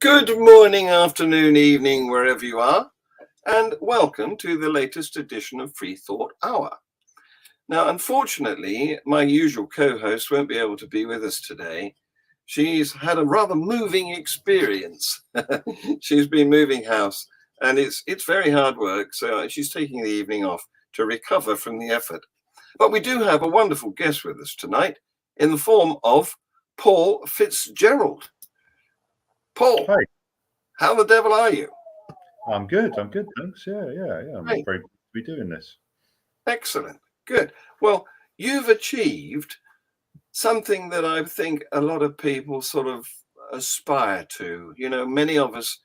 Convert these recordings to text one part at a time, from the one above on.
Good morning, afternoon, evening, wherever you are, and welcome to the latest edition of Free Thought Hour. Now, unfortunately, my usual co-host won't be able to be with us today. She's had a rather moving experience. She's been moving house, and it's very hard work, so she's taking the evening off to recover from the effort. But we do have a wonderful guest with us tonight in the form of Paul Fitzgerald. Paul, Hi, how the devil are you? I'm good. I'm good, thanks. Yeah. I'm Great. very pleased to be doing this. Excellent. Good. Well, you've achieved something that I think a lot of people sort of aspire to. Many of us,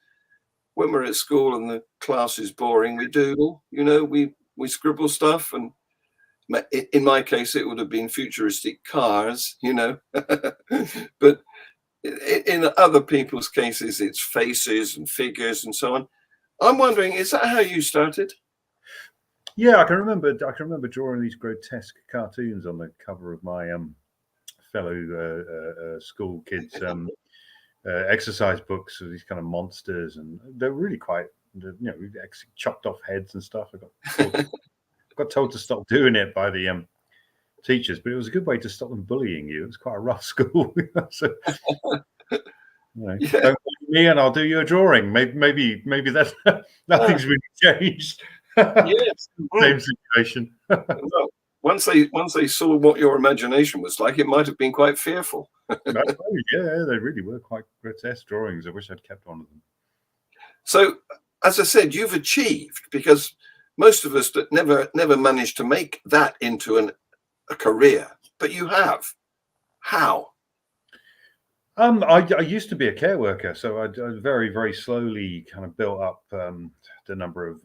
when we're at school and the class is boring, we doodle, we scribble stuff. And in my case, it would have been futuristic cars, but in other people's cases, it's faces and figures and so on. I'm wondering, is that how you started? Yeah, I can remember drawing these grotesque cartoons on the cover of my fellow school kids' exercise books of these kind of monsters, and they're really quite, chopped off heads and stuff. Got told to stop doing it by the teachers, but it was a good way to stop them bullying you. It was quite a rough school, so. Yeah. Don't bully me, and I'll do your drawing. Maybe that's nothing's really changed. Yes. Same situation. Well, once they saw what your imagination was like, it might have been quite fearful. Yeah, they really were quite grotesque drawings. I wish I'd kept one of them. So, as I said, you've achieved, because most of us that never managed to make that into a career, but you have. How? I used to be a care worker, so I very, very slowly kind of built up the number of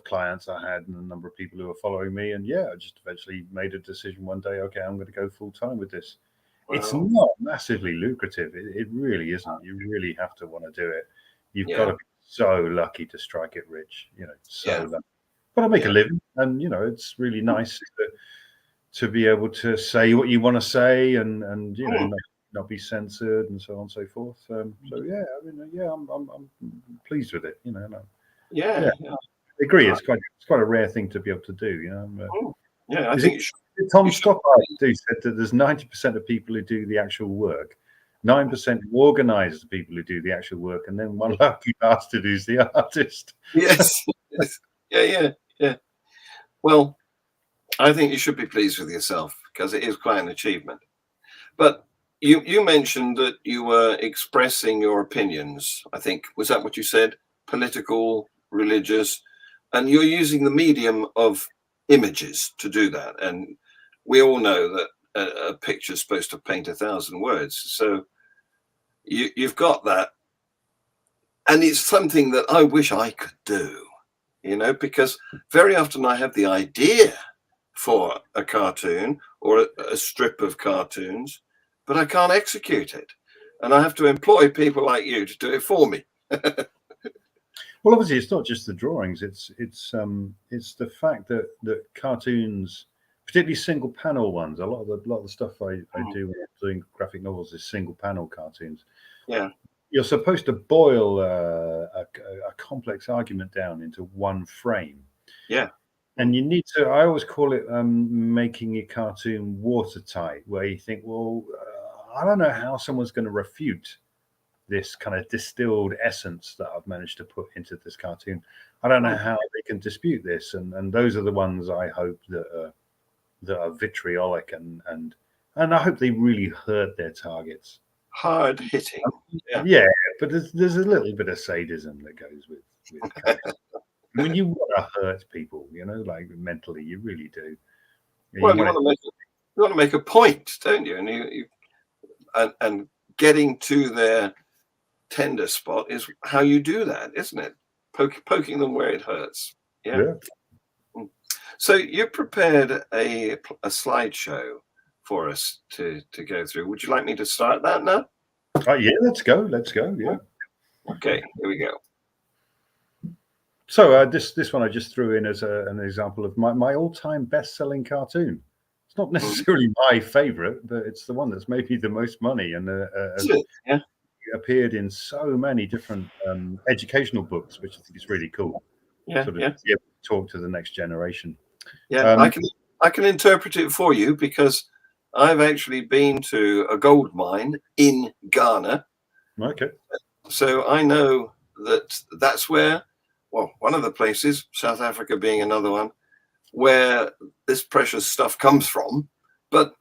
clients I had and the number of people who were following me. And I just eventually made a decision one day. Okay, I'm going to go full time with this. Wow. It's not massively lucrative. It really isn't. You really have to want to do it. You've got to be so lucky to strike it rich. Lucky. But I make a living, and it's really nice to be able to say what you want to say, and not be censored and so on and so forth. I'm pleased with it. I agree. It's quite a rare thing to be able to do. I think Tom Stoppard said that there's 90% of people who do the actual work, 9% who organise the people who do the actual work, and then one lucky bastard who's the artist. Yes. Yeah. Well, I think you should be pleased with yourself, because it is quite an achievement. But you mentioned that you were expressing your opinions. I think, was that what you said? Political, religious, and you're using the medium of images to do that. And we all know that a picture is supposed to paint 1,000 words. So you've got that. And it's something that I wish I could do, because very often I have the idea for a cartoon or a strip of cartoons, but I can't execute it. And I have to employ people like you to do it for me. Well, obviously, it's not just the drawings. It's the fact that cartoons, particularly single panel ones, a lot of the stuff I do when I'm doing graphic novels is single panel cartoons. Yeah. You're supposed to boil a complex argument down into one frame. Yeah. And you need to, I always call it making a cartoon watertight, where you think, well, I don't know how someone's going to refute this kind of distilled essence that I've managed to put into this cartoon. I don't know how they can dispute this. And those are the ones I hope that are vitriolic and I hope they really hurt their targets. Hard hitting. Yeah, but there's a little bit of sadism that goes with when you want to hurt people, like mentally, you really do. Well, you want to make a point, don't you? And getting to their tender spot is how you do that, isn't it? Poking them where it hurts. Yeah. So you prepared a slideshow for us to go through. Would you like me to start that now? Yeah, let's go. Yeah. Okay, here we go. So this one I just threw in as an example of my all-time best-selling cartoon. It's not necessarily my favorite, but it's the one that's made me the most money and appeared in so many different educational books, which I think is really cool. Yeah, Sort of yeah, talk to the next generation. yeah. I can interpret it for you because I've actually been to a gold mine in Ghana, Okay. so I know that that's where, well, one of the places, South Africa being another one, where this precious stuff comes from, but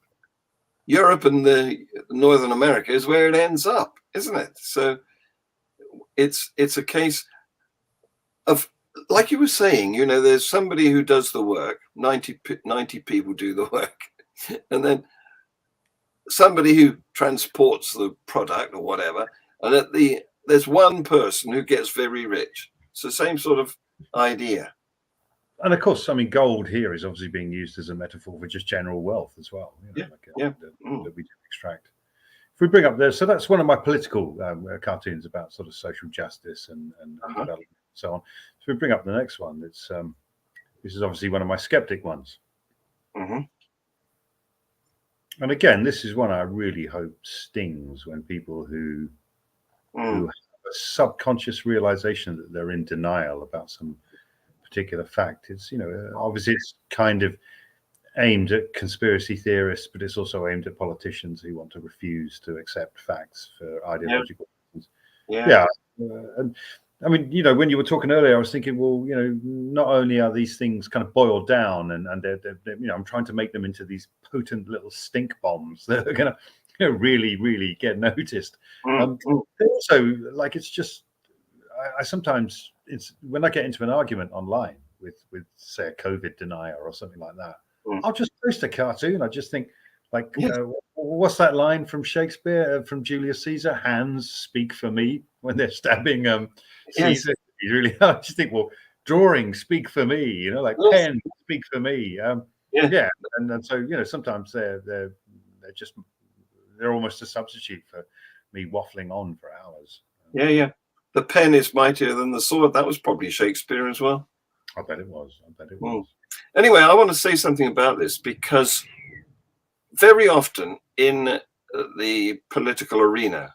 Europe and the Northern America is where it ends up, isn't it? So it's a case of, like you were saying, you know, there's somebody who does the work, 90 people do the work, and then somebody who transports the product or whatever, and there's one person who gets very rich. It's the same sort of idea. And of course, I mean, gold here is obviously being used as a metaphor for just general wealth as well. You know, Yeah, like, yeah. that we do extract. If we bring up there, so that's one of my political cartoons about sort of social justice and development and so on. So we bring up the next one. It's this is obviously one of my skeptic ones. Mm-hmm. And again, this is one I really hope stings when people who have a subconscious realization that they're in denial about some particular fact. It's, you know, obviously it's kind of aimed at conspiracy theorists, but it's also aimed at politicians who want to refuse to accept facts for ideological reasons. Yeah. And I mean, you know, when you were talking earlier, I was thinking, well, you know, not only are these things kind of boiled down and they're you know, I'm trying to make them into these potent little stink bombs that are going to, you know, really get noticed. Also, like, it's just, I sometimes, it's when I get into an argument online with say a COVID denier or something like that, I'll just post a cartoon. I just think, like, what's that line from Shakespeare, from Julius Caesar? Hands speak for me when they're stabbing Caesar. He's really, I just think, well, drawing speak for me, you know, like pen speak for me. Yeah, and so, you know, sometimes they're almost a substitute for me waffling on for hours. Yeah. The pen is mightier than the sword. That was probably Shakespeare as well. I bet it was. Anyway, I want to say something about this because very often in the political arena,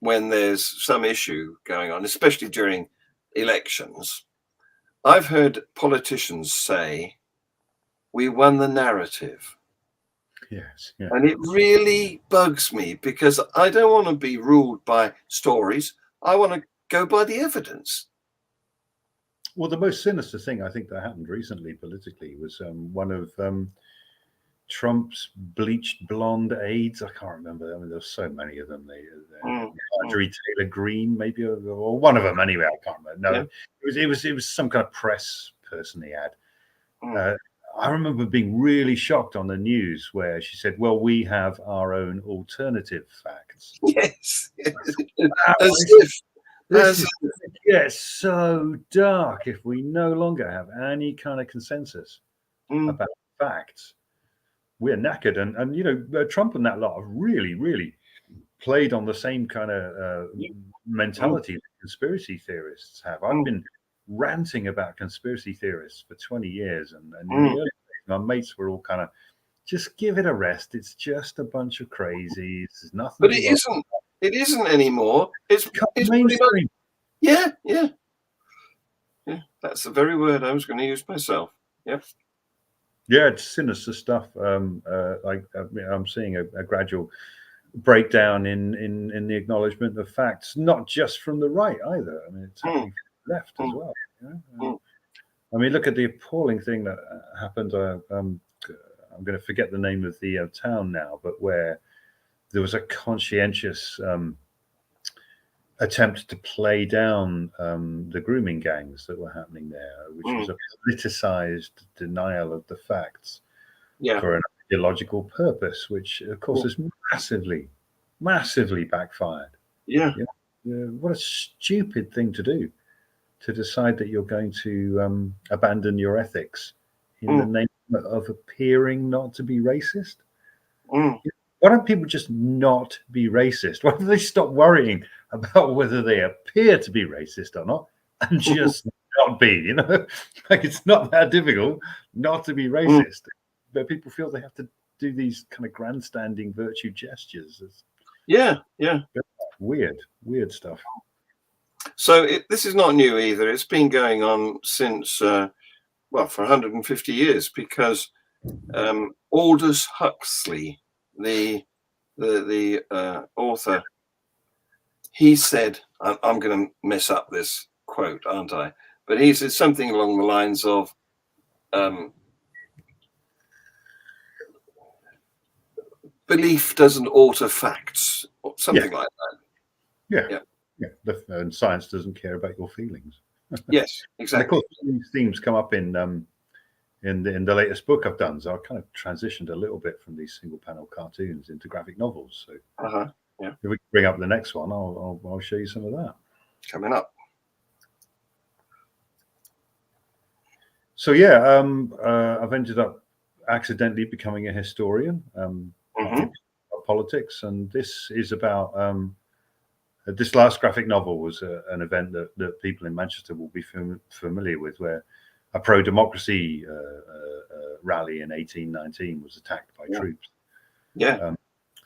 when there's some issue going on, especially during elections, I've heard politicians say, "We won the narrative." Yes. Yeah. And it really bugs me because I don't want to be ruled by stories. I want to go by the evidence. Well, the most sinister thing I think that happened recently politically was one of Trump's bleached blonde aides. I can't remember. I mean, there's so many of them. Marjorie Taylor Greene, maybe, or one of them anyway. I can't remember. No, it was some kind of press person he had. I remember being really shocked on the news where she said, "Well, we have our own alternative facts." Yes. This gets so dark if we no longer have any kind of consensus about facts. We're knackered, and you know, Trump and that lot have really played on the same kind of mentality that conspiracy theorists have. I've been ranting about conspiracy theorists for 20 years, and in the early days, my mates were all kind of, just give it a rest. It's just a bunch of crazies. There's nothing. But it isn't. It isn't anymore. It's mainstream. Yeah. That's the very word I was going to use myself. Yep. Yeah, it's sinister stuff. I'm seeing a gradual breakdown in the acknowledgement of facts, not just from the right either. I mean, it's happening from the left as well. You know? I mean, look at the appalling thing that happened. I'm going to forget the name of the town now, but where there was a conscientious attempt to play down the grooming gangs that were happening there, which was a politicized denial of the facts for an ideological purpose, which of course has massively backfired. What a stupid thing to do, to decide that you're going to abandon your ethics in the name of appearing not to be racist. Why don't people just not be racist? Why don't they stop worrying about whether they appear to be racist or not and just not be, you know? Like, it's not that difficult not to be racist. But people feel they have to do these kind of grandstanding virtue gestures. Yeah. weird stuff. So this is not new either. It's been going on since, well, for 150 years, because Aldous Huxley, the author, he said, I'm going to mess up this quote, aren't I? But he said something along the lines of, belief doesn't alter facts, or something like that. Yeah. And science doesn't care about your feelings. Yes, exactly. And of course, these themes come up in the latest book I've done. So I kind of transitioned a little bit from these single panel cartoons into graphic novels. So yeah. If we bring up the next one, I'll show you some of that. Coming up. So yeah, I've ended up accidentally becoming a historian of politics, and this is about this last graphic novel was an event that people in Manchester will be familiar with, where a pro-democracy rally in 1819 was attacked by troops. Yeah,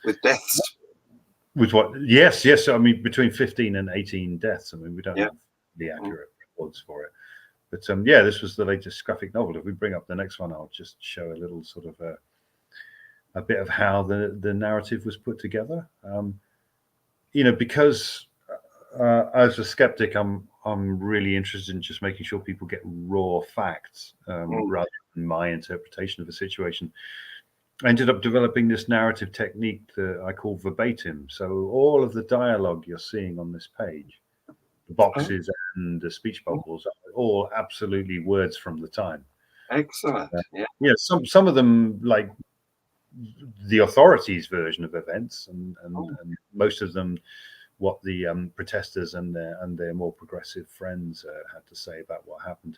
with deaths. With what? Yes. I mean, between 15 and 18 deaths. I mean, we don't have the accurate records for it. But yeah, this was the latest graphic novel. If we bring up the next one, I'll just show a little sort of a bit of how the narrative was put together. Because as a skeptic, I'm really interested in just making sure people get raw facts rather than my interpretation of a situation. I ended up developing this narrative technique that I call verbatim. So all of the dialogue you're seeing on this page, the boxes and the speech bubbles, are all absolutely words from the time. Excellent. Yeah. Some of them, like the authorities' version of events, and most of them what the protesters and their more progressive friends had to say about what happened.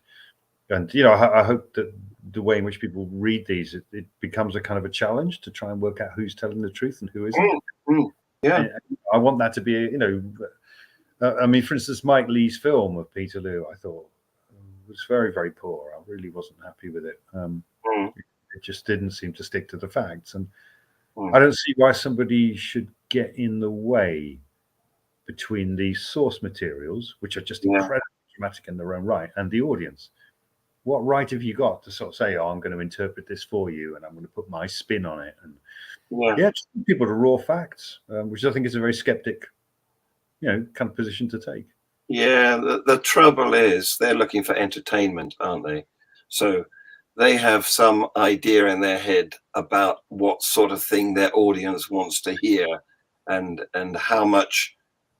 And I hope that the way in which people read these, it becomes a kind of a challenge to try and work out who's telling the truth and who isn't. Yeah, and I want that to be, I mean, for instance, Mike Lee's film of Peterloo, I thought was very, very poor. I really wasn't happy with it. It just didn't seem to stick to the facts, and I don't see why somebody should get in the way between these source materials, which are just incredibly dramatic in their own right, and the audience. What right have you got to sort of say, "Oh, I'm going to interpret this for you, and I'm going to put my spin on it"? And just people to raw facts, which I think is a very skeptic, kind of position to take. Yeah, the trouble is they're looking for entertainment, aren't they? So they have some idea in their head about what sort of thing their audience wants to hear, and how much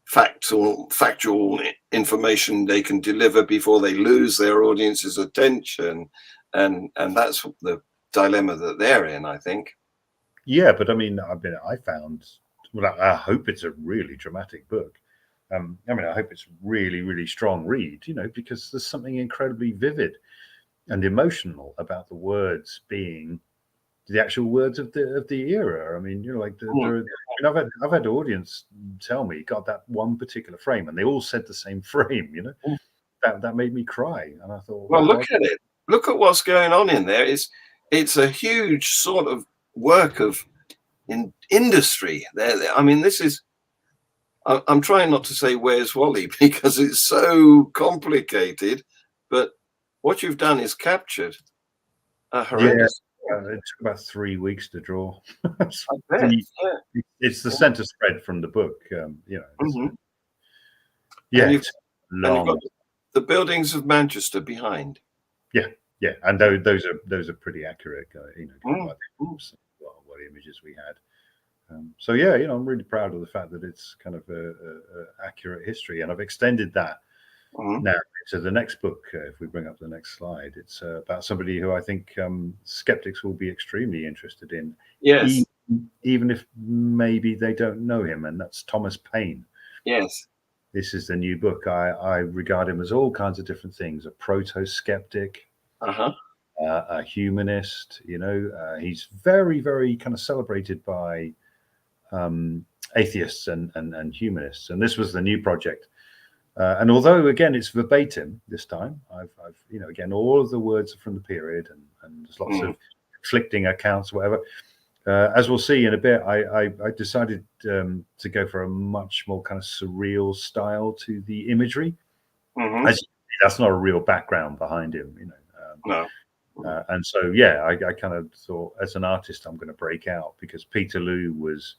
factual information they can deliver before they lose their audience's attention, and that's the dilemma that they're in, I think. Yeah, but I mean, I found, well, I hope it's a really dramatic book. I mean, I hope it's really, really strong read, because there's something incredibly vivid and emotional about the words being the actual words of the era. I mean, I've had audience tell me, "God, that one particular frame," and they all said the same frame. That made me cry, and I thought, well, look at it. Look at what's going on in there. It's a huge sort of work of industry. I mean, this is. I'm trying not to say "Where's Wally" because it's so complicated, but what you've done is captured a horrendous. It took about 3 weeks to draw. I bet, It's the center spread from the book. And you've got the buildings of Manchester behind. Yeah, and those are pretty accurate. What images we had. So yeah, I'm really proud of the fact that it's kind of a accurate history, and I've extended that now to the next book. If we bring up the next slide, it's about somebody who I think skeptics will be extremely interested in. Yes, even if maybe they don't know him, and that's Thomas Paine. Yes, this is the new book. I regard him as all kinds of different things: a proto-skeptic, a humanist. He's very, very kind of celebrated by atheists and humanists, and this was the new project. And although again it's verbatim this time, I've again all of the words are from the period, and there's lots of conflicting accounts, whatever. as we'll see in a bit, I decided to go for a much more kind of surreal style to the imagery. Hmm. As you see, that's not a real background behind him, you know. No. And so, yeah, I kind of thought, as an artist, I'm going to break out, because Peter Lou was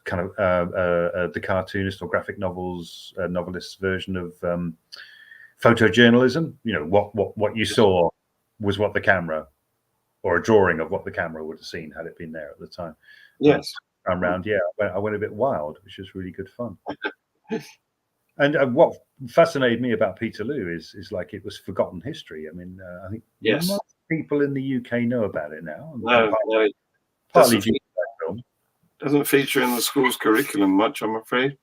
kind of the cartoonist or graphic novelist's version of photojournalism. You know, what you saw was what the camera, or a drawing of what the camera would have seen had it been there at the time. Yes. And round, yeah, I went a bit wild, which was really good fun. And what fascinated me about Peter Lou is like, it was forgotten history. I mean, I think Yes. most people in the UK know about it now. No, it Partly doesn't, due to that film. doesn't feature in the school's curriculum much, I'm afraid.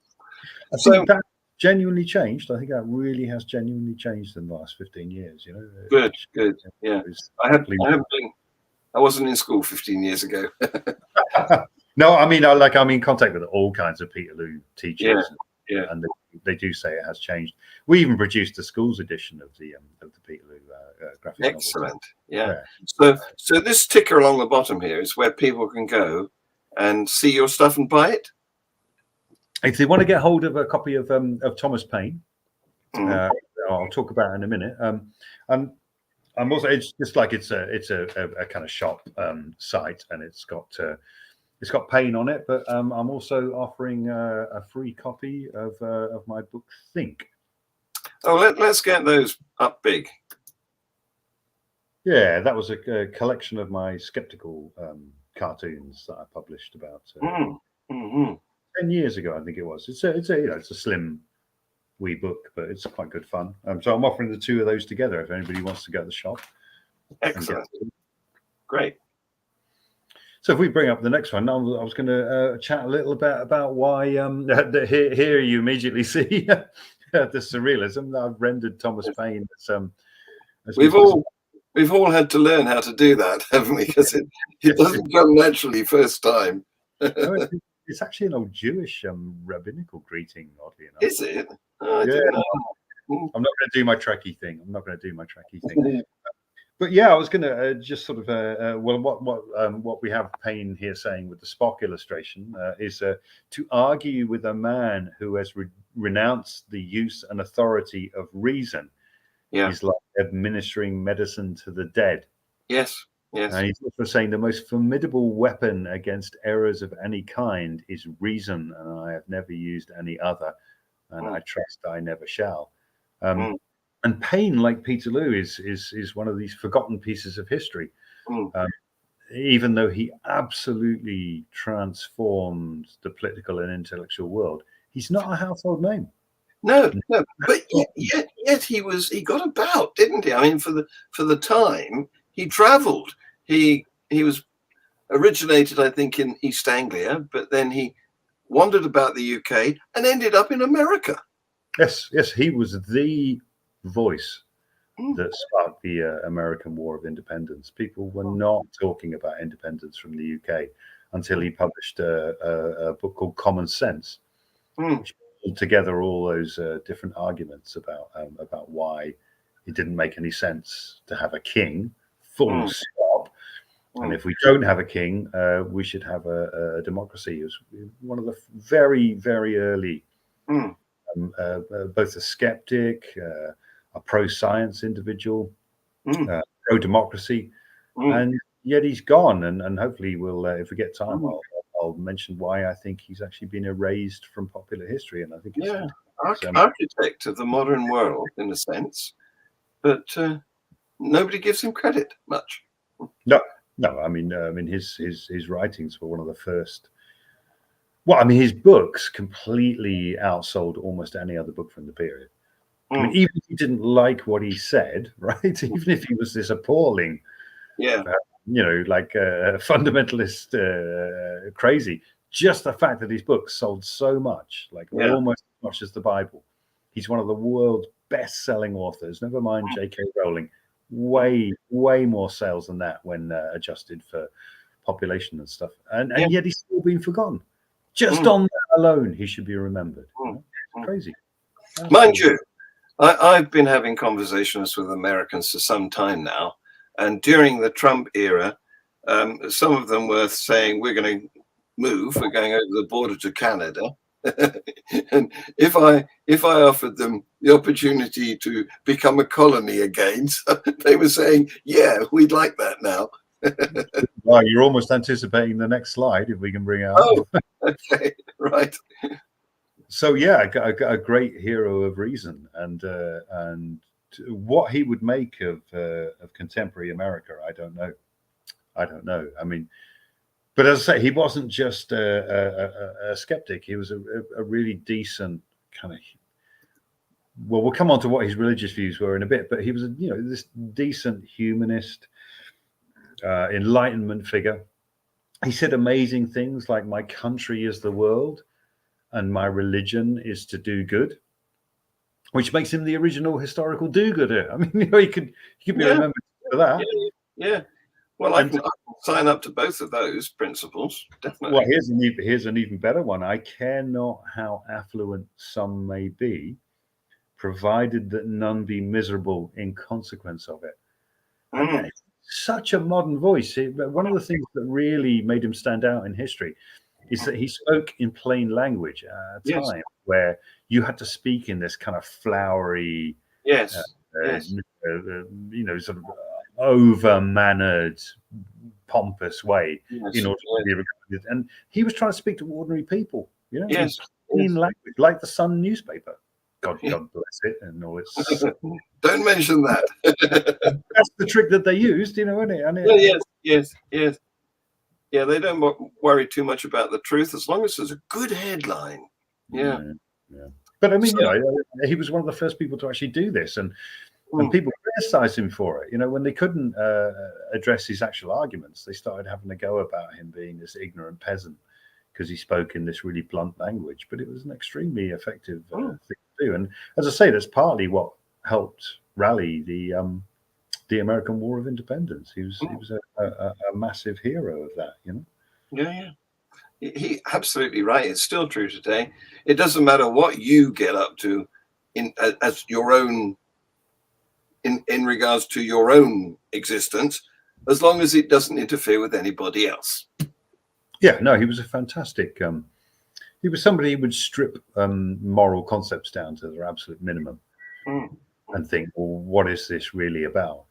I So think that genuinely changed. I think that really has genuinely changed in the last 15 years. You know, good, good. Yeah, It's I have completely- been. I wasn't in school 15 years ago. No, I mean, I'm in contact with all kinds of Peter Lou teachers, Yeah. and they do say it has changed. We even produced the school's edition of the Peter Lou graphic novel. Excellent. Yeah. So this ticker along the bottom here is where people can go and see your stuff and buy it. If they want to get hold of a copy of Thomas Paine, Mm. I'll talk about it in a minute. And I'm also, it's just like it's a kind of shop site, and it's got Paine on it, but I'm also offering a free copy of my book Think. Oh, let's get those up big. Yeah, that was a collection of my skeptical cartoons that I published about Mm-hmm. 10 years ago, I think it was. It's a slim wee book, but it's quite good fun. So I'm offering the two of those together if anybody wants to go to the shop. Excellent. Great. So if we bring up the next one, I was going to chat a little bit about why here you immediately see the surrealism that I've rendered Thomas Paine as We've all had to learn how to do that, haven't we? Because it doesn't come naturally first time. It's actually an old Jewish rabbinical greeting, oddly enough. Is it? Oh, I Yeah. don't know. I'm not going to do my Trekkie thing. But yeah, I was going to just sort of what we have Paine here saying with the Spock illustration is to argue with a man who has renounced the use and authority of reason is like administering medicine to the dead. Yes. Yes. And he's also saying the most formidable weapon against errors of any kind is reason, and I have never used any other, and I trust I never shall. And Paine, like Peter Lou, is one of these forgotten pieces of history. Even though he absolutely transformed the political and intellectual world, he's not a household name. No, but yet he got about, didn't he? I mean, for the time, he travelled. He was originated, I think, in East Anglia, but then he wandered about the UK and ended up in America. Yes, he was the voice that sparked the American War of Independence. People were not talking about independence from the UK until he published a book called Common Sense, which pulled together all those different arguments about why it didn't make any sense to have a king, full stop. And if we don't have a king, we should have a democracy. It was one of the very, very early, both a skeptic, a pro-science individual, pro-democracy, and yet he's gone. And hopefully we'll, if we get time, I'll mention why I think he's actually been erased from popular history. And I think it's architect of the modern world in a sense, but nobody gives him credit much. No. I mean, his writings were one of the first. Well, I mean, his books completely outsold almost any other book from the period. I mean, even if he didn't like what he said, right? Even if he was this appalling, like fundamentalist, crazy, just the fact that his books sold so much, like almost as much as the Bible. He's one of the world's best-selling authors. Never mind J.K. Rowling. Way more sales than that when adjusted for population and stuff. And yet he's still been forgotten. Just on that alone, he should be remembered. It's crazy. Mind you, I've been having conversations with Americans for some time now, and during the Trump era, Some of them were saying, we're going to move, we're going over the border to Canada. And if I offered them the opportunity to become a colony again, so they were saying, yeah, we'd like that now. Well, you're almost anticipating the next slide, if we can bring it up. Oh, okay, right. So yeah, a great hero of reason, and what he would make of contemporary America, I don't know. I mean, but as I say, he wasn't just a skeptic. He was a really decent kind of. Well, we'll come on to what his religious views were in a bit, but he was, this decent humanist, Enlightenment figure. He said amazing things like, "My country is the world, and my religion is to do good," which makes him the original historical do-gooder. I mean, he could be remembered for that. Yeah. Well, I can sign up to both of those principles, definitely. Well, here's an even better one. I care not how affluent some may be, provided that none be miserable in consequence of it. And such a modern voice. One of the things that really made him stand out in history is that he spoke in plain language at a time where you had to speak in this kind of flowery, sort of over-mannered, pompous way in order to be regarded. And he was trying to speak to ordinary people, in plain language, like the Sun newspaper. God bless it, and all its. Don't mention that. That's the trick that they used, isn't it? Yes. Yeah, they don't worry too much about the truth as long as there's a good headline. Yeah. But I mean, he was one of the first people to actually do this, and people criticized him for it. When they couldn't address his actual arguments, they started having a go about him being this ignorant peasant because he spoke in this really blunt language. But it was an extremely effective thing to do. And as I say, that's partly what helped rally the American War of Independence. He was a massive hero of that. Yeah. He absolutely right. It's still true today. It doesn't matter what you get up to as your own in regards to your own existence, as long as it doesn't interfere with anybody else. Yeah, no, he was a fantastic. He was somebody who would strip moral concepts down to their absolute minimum and think, well, what is this really about?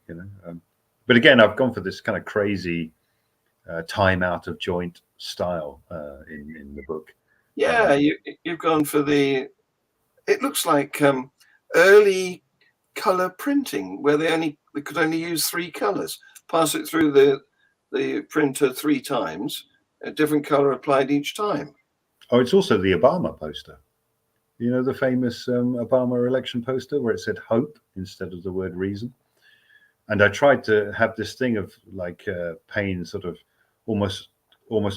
But again, I've gone for this kind of crazy time out of joint style in the book. Yeah, you've gone for it looks like early color printing, where they could only use 3 colors, pass it through the printer 3 times, a different color applied each time. Oh, it's also the Obama poster. The famous Obama election poster where it said hope instead of the word reason. And I tried to have this thing of like Payne sort of almost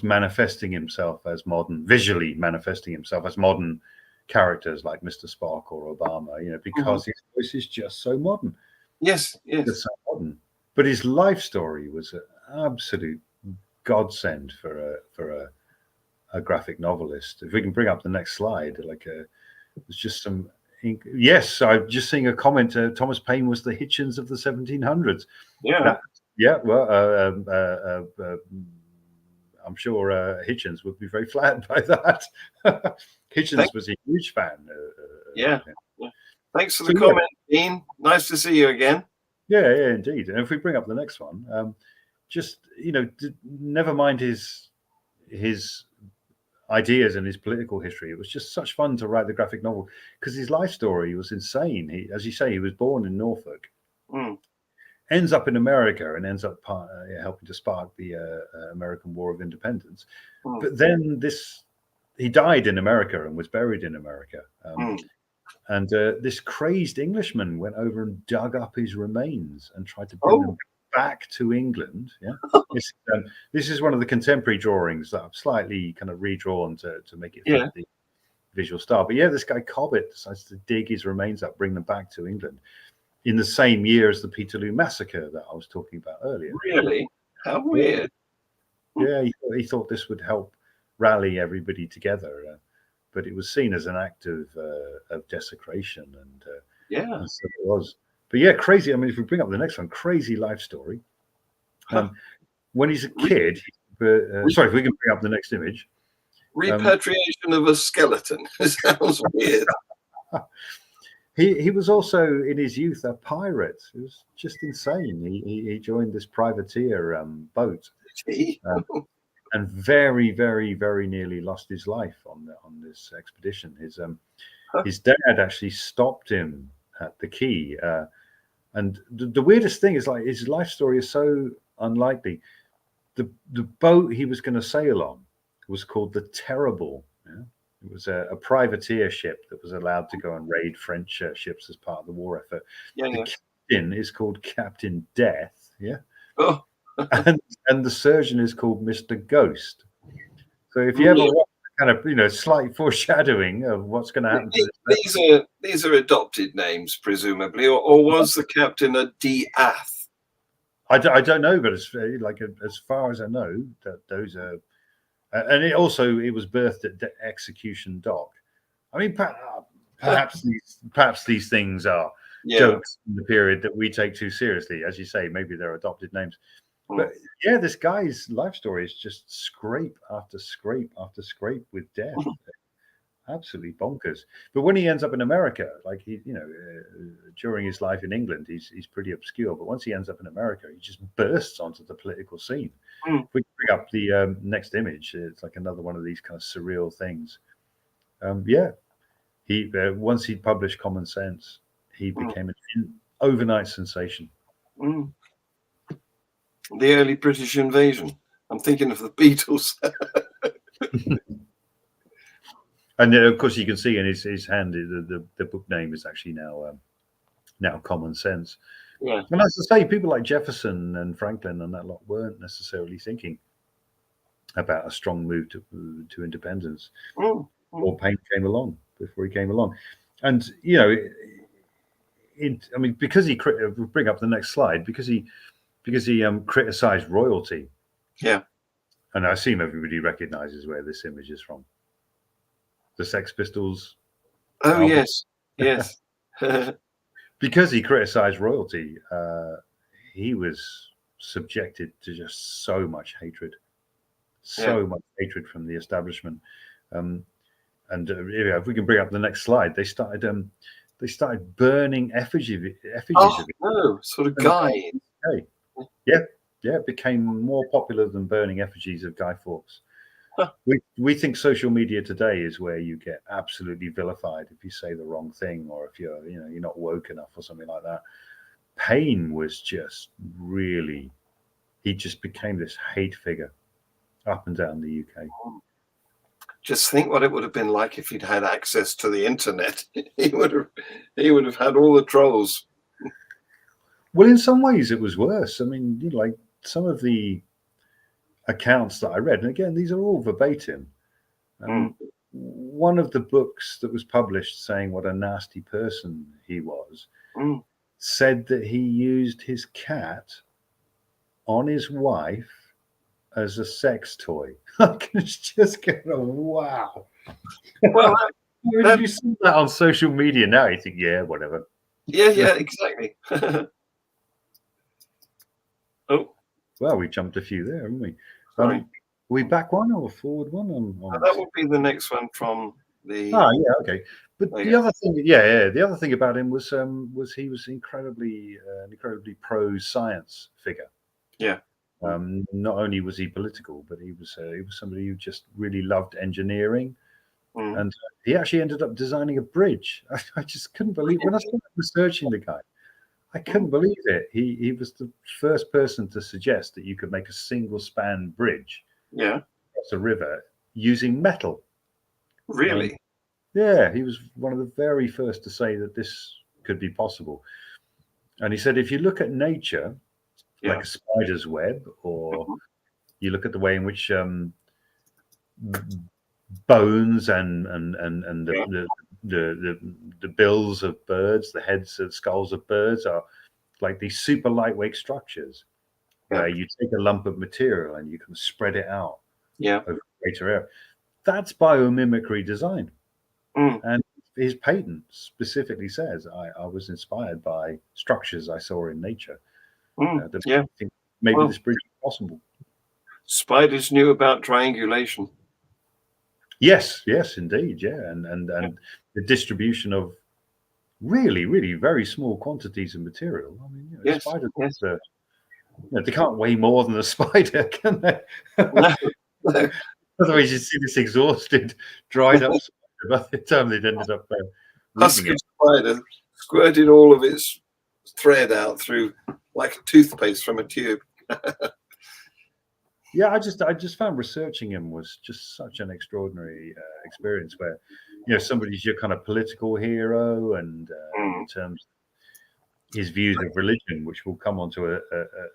manifesting himself as modern, visually manifesting himself as modern characters like Mr. Spock or Obama, because his voice is just so modern. Yes. It's so modern. But his life story was an absolute godsend for a graphic novelist. If we can bring up the next slide, there's just some. Yes, I'm just seeing a comment. Thomas Paine was the Hitchens of the 1700s. Yeah. Well, I'm sure Hitchens would be very flattered by that. Hitchens was a huge fan. Yeah. Thanks for the comment, Dean. Nice to see you again. Yeah, indeed. And if we bring up the next one, just never mind his ideas and his political history. It was just such fun to write the graphic novel because his life story was insane. As you say, he was born in Norfolk, ends up in America, and ends up helping to spark the American War of Independence. But then he died in America and was buried in America. And this crazed Englishman went over and dug up his remains and tried to bring them back to England. Yeah, this is one of the contemporary drawings that I've slightly kind of redrawn to make it fit the visual style. But this guy Cobbett decides to dig his remains up, bring them back to England in the same year as the Peterloo massacre that I was talking about earlier. Really? How weird. Yeah, he thought this would help rally everybody together. But it was seen as an act of desecration, and so it was. But crazy. I mean, if we bring up the next one, crazy life story. when he's a kid, sorry, if we can bring up the next image. Repatriation of a skeleton. Sounds weird. He was also in his youth a pirate. It was just insane. He joined this privateer boat, and very, very, very nearly lost his life on this expedition. His dad actually stopped him at the quay, and the weirdest thing is, like, his life story is so unlikely. The boat he was going to sail on was called the Terrible. Yeah? It was a privateer ship that was allowed to go and raid French ships as part of the war effort. The captain is called Captain Death, yeah, and the surgeon is called Mr. Ghost. So if you ever watch kind of slight foreshadowing of what's going to happen to this, these are adopted names, presumably, or was the captain a Death? I don't know, but it's like, as far as I know, that those are. And it was birthed at Execution Dock. I mean, perhaps these things are jokes in the period that we take too seriously. As you say, maybe they're adopted names. But yeah, this guy's life story is just scrape after scrape after scrape with death. Absolutely bonkers. But when he ends up in America, like during his life in England, he's pretty obscure. But once he ends up in America, he just bursts onto the political scene. If we bring up the next image, it's like another one of these kind of surreal things. He once he published Common Sense, he became an overnight sensation. The early British invasion. I'm thinking of the Beatles. And of course, you can see in his hand the book name is actually now Common Sense. Yeah. And as I say, people like Jefferson and Franklin and that lot weren't necessarily thinking about a strong move to independence. Or Paine came along before he came along, and because he we'll bring up the next slide, because he criticized royalty. Yeah. And I assume everybody recognizes where this image is from. The Sex Pistols. Oh, album. Yes. Because he criticized royalty, he was subjected to just so much hatred, much hatred from the establishment. And if we can bring up the next slide, they started burning effigies of him. No, sort of Guy. Yeah, it became more popular than burning effigies of Guy Fawkes. We think social media today is where you get absolutely vilified if you say the wrong thing, or if you're not woke enough or something like that. Paine was just really, he just became this hate figure up and down the UK. Just think what it would have been like if he'd had access to the internet. He would have had all the trolls. Well, in some ways it was worse. I mean, like some of the accounts that I read, and again, these are all verbatim. One of the books that was published saying what a nasty person he was said that he used his cat on his wife as a sex toy. It's just going, wow. Well, when you see that on social media now, you think, yeah, whatever. Yeah, exactly. Oh. Well, we jumped a few there, haven't we? Sorry. We back one or forward one? That would be the next one from the. Okay. But the other thing, the other thing about him was he was an incredibly pro science figure. Yeah. Not only was he political, but he was somebody who just really loved engineering, and he actually ended up designing a bridge. I just couldn't believe when I started researching the guy. I couldn't believe it. He was the first person to suggest that you could make a single span bridge across a river using metal. Really? Yeah, he was one of the very first to say that this could be possible. And he said, if you look at nature, like a spider's web, or you look at the way in which bones and the bills of birds, the heads and skulls of birds are like these super lightweight structures where you take a lump of material and you can spread it out over greater area. That's biomimicry design. And his patent specifically says, I was inspired by structures I saw in nature. maybe Well, this bridge is possible. spiders knew about triangulation. Yes, yes, indeed, yeah, and the distribution of really very small quantities of material. I mean, Yes, spiders, yes. they can't weigh more than a spider, can they? No, no. Otherwise, you see this exhausted, dried up spider by the time they'd ended up Husk losing of it. spider squirted all of its thread out through like a toothpaste from a tube. Yeah, I just found researching him was just such an extraordinary experience where, somebody's your kind of political hero, and in terms of his views of religion, which we'll come on to a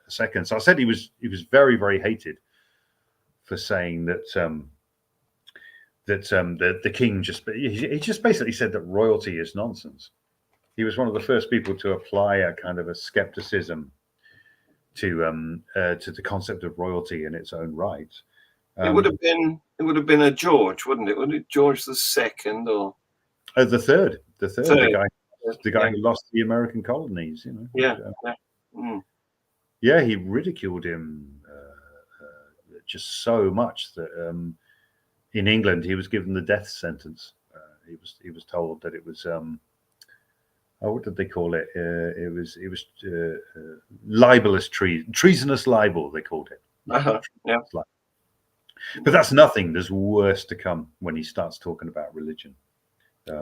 second. So I said he was very hated for saying that the king he just basically said that royalty is nonsense. He was one of the first people to apply a kind of a skepticism to the concept of royalty in its own right. It would have been a George, wouldn't it? Wouldn't it George the Second or The third, third? the guy Yeah. who lost the American colonies. Yeah. Yeah, he ridiculed him just so much that in England he was given the death sentence. He was told that it was what did they call it? It was libelous treasonous libel. They called it. Yeah. But that's nothing. There's worse to come when he starts talking about religion. But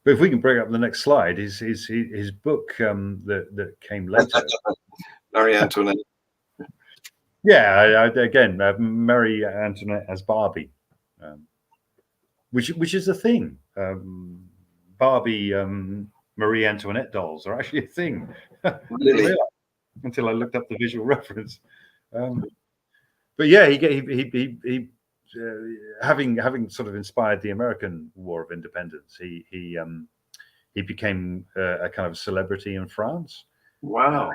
if we can bring up the next slide, his book that came later. Marie Antoinette. Yeah, again, Marie Antoinette as Barbie, which is a thing. Barbie Marie Antoinette dolls are actually a thing. Really? Until I looked up the visual reference. But yeah, he having sort of inspired the American War of Independence, he became a kind of celebrity in France. Wow.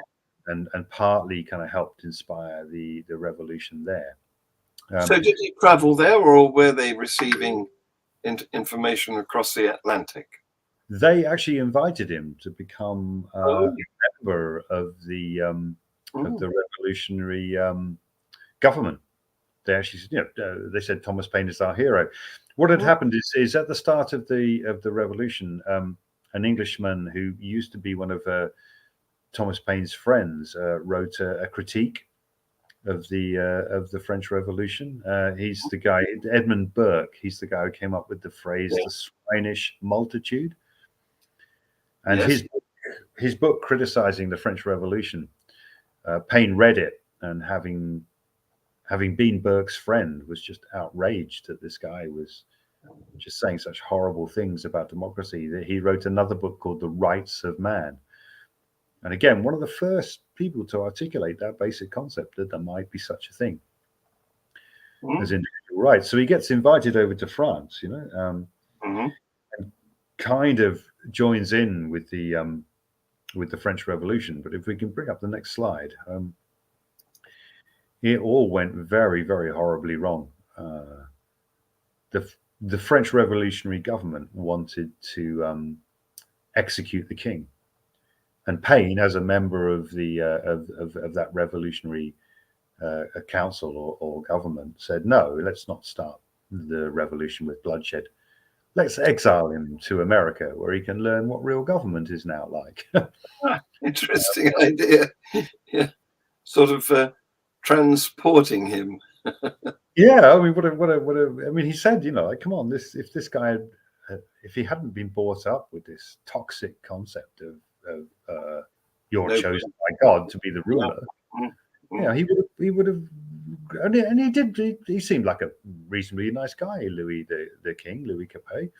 And partly kind of helped inspire the revolution there. So did he travel there, or were they receiving information across the Atlantic? They actually invited him to become a member of the revolutionary government. They actually, they said Thomas Paine is our hero. What had happened is at the start of the revolution, an Englishman who used to be one of Thomas Paine's friends wrote a critique of the French Revolution. He's the guy, Edmund Burke. He's the guy who came up with the phrase "the swinish multitude." And his book criticizing the French Revolution, Paine read it, and having been Burke's friend, was just outraged that this guy was just saying such horrible things about democracy. That he wrote another book called "The Rights of Man." And again, one of the first people to articulate that basic concept that there might be such a thing as individual rights. So he gets invited over to France, and kind of joins in with the French Revolution. But if we can bring up the next slide, it all went very horribly wrong. The French revolutionary government wanted to execute the king. And Paine, as a member of the of that revolutionary council or government, said, "No, let's not start the revolution with bloodshed. Let's exile him to America, where he can learn what real government is now like." Interesting idea. Yeah, sort of transporting him. Yeah, I mean, what a. I mean, he said, like, come on, if this guy, if he hadn't been brought up with this toxic concept of you're chosen by God to be the ruler. He would have, and he did. He seemed like a reasonably nice guy, Louis the King, Louis Capet.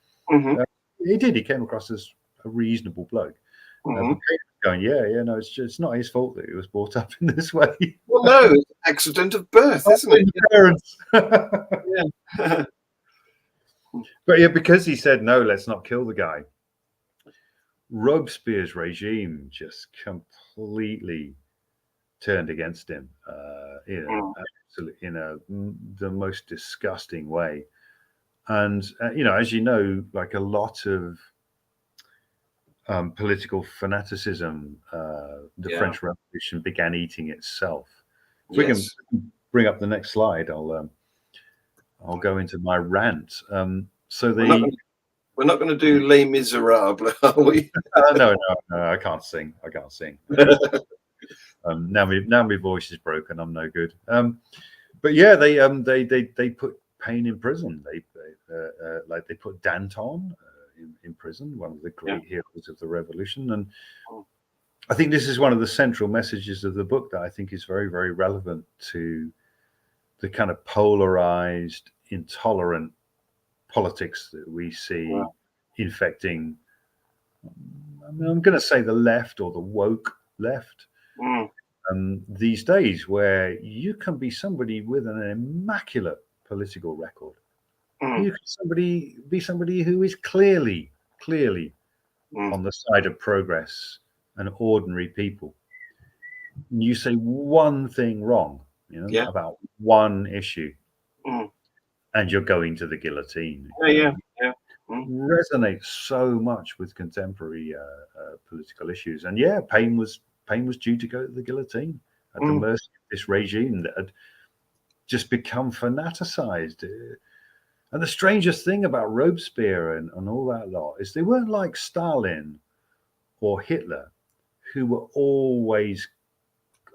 He did. He came across as a reasonable bloke. But going, no, it's not his fault that he was brought up in this way. Well, no, it's accident of birth, isn't it? Parents. Yeah. But yeah, because he said no, let's not kill the guy. Robespierre's regime just completely turned against him, absolutely, the most disgusting way. And as you know, like a lot of political fanaticism. The Yeah. French Revolution began eating itself. If we can Yes. bring up the next slide, I'll go into my rant. So We're not the gonna, we're not going to do Les Miserables, are we? no, I can't sing. I can't sing. Now my voice is broken. I'm no good. But yeah, they put Paine in prison. They put Danton in prison, one of the great heroes of the revolution. And I think this is one of the central messages of the book that I think is very, very relevant to the kind of polarized, intolerant politics that we see infecting. I mean, I'm going to say the left or the woke left. These days, where you can be somebody with an immaculate political record, you can be somebody who is clearly on the side of progress and ordinary people. And you say one thing wrong, about one issue, and you're going to the guillotine. Resonates so much with contemporary political issues. And yeah, Paine was due to go to the guillotine at the mercy of this regime that had just become fanaticized. And the strangest thing about Robespierre and all that lot is they weren't like Stalin or Hitler, who were always